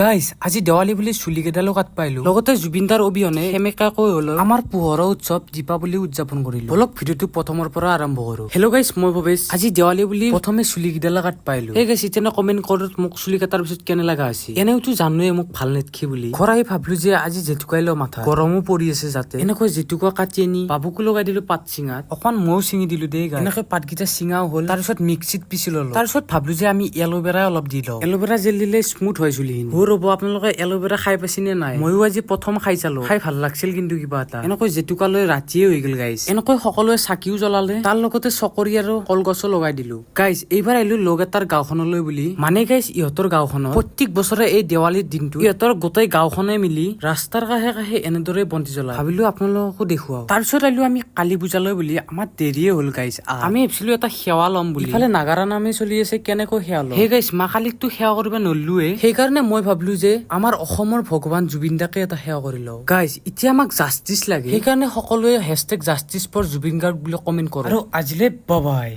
Guys আজি দেৱালী বুলি চুলি কেইডালো কাট পাইলো লগতে জুবিনদাৰ অবিহনে সেমেকাকৈ হল আমাৰ পোহৰৰ উৎসৱ দীপাৱলী উদযাপন কৰিলো। অলপ ভিডিঅ'টো প্ৰথমৰ পৰা আৰম্ভ কৰো। হেল্ল' গাইজ, মই ভৱেশ। আজি দেৱালী বুলি প্ৰথমে চুলি কেইডাল কাট পাইলো। সেই গাইজ এতিয়া কমেন্ট কৰক মোক চুলি কাটাৰ পিছত কেনে লগা হৈছে। এনেওতো জানোৱে মোক ভাল নেটখি বুলি। ঘৰ আহি ভাবলো যে আজি জেতুকাই লওঁ মাথা, গৰমো পৰি আছে যাতে এনেকৈ জেতুকা কাটি আনি বাবুকো লগাই দিলো পাত চিঙাত। অকমান ময়ো ছিঙি দিলো দেই গাইজ। এনেকৈ পাতকেইটা চিঙাও হ'ল। তাৰপিছত মিক্সিত পিচি ললো। তাৰপিছত ভাবলো যে আমি এল'ভেৰা অলপ দি লওঁ। এল'ভেৰা জেল দিলে স্মুথ হয় চুলিখিনি। ৰ'ব, আপোনালোকে এল'ভেৰা খাই পাইছে নে নাই? ময়ো আজি প্ৰথম খাই চালো, খাই ভাল লাগছিল কিন্তু কিবা এটা। এনেকৈ জেতুকা লৈ ৰাতিয়ে হৈ গ'ল গাইজ। এনেকৈ সকলোৱে চাকিও জ্বলালে, তাৰ লগতে চকৰি আৰু কলগছো লগাই দিলো। গাইজ এইবাৰ আহিলো লগ এটাৰ গাঁওখনলৈ বুলি। মানে গাইজ ইহঁতৰ গাঁওখনত প্ৰত্যেক বছৰে এই দেৱালীৰ দিনটো ইহঁতৰ গোটেই গাঁওখনে মিলি ৰাস্তাৰ কাষে কাষে এনেদৰে বন্তি জ্বলায়। ভাবিলো আপোনালোককো দেখুৱাও। তাৰপিছত আহিলো আমি কালী পূজালৈ বুলি। আমাৰ দেৰিয়ে হ'ল গাইজ। আমি ভাবিছিলো এটা সেৱা ল'ম বুলি। ইফালে নাগাৰা নামে চলি আছে, কেনেকৈ সেৱা ল'ম? সেই গাইজ মা কালীকতো সেৱা কৰিব নললোৱে। সেইকাৰণে মই ভাবলো যে আমাৰ অসমৰ ভগৱান জুবিন দাকে এটা সেৱা কৰি লওঁ। গাইজ এতিয়া আমাক জাষ্টিচ লাগে, সেইকাৰণে সকলোৱে #জাষ্টিচ ফৰ জুবিন গাৰ্গ বুলি কমেন্ট কৰে। আৰু আজিলে বাই বাই।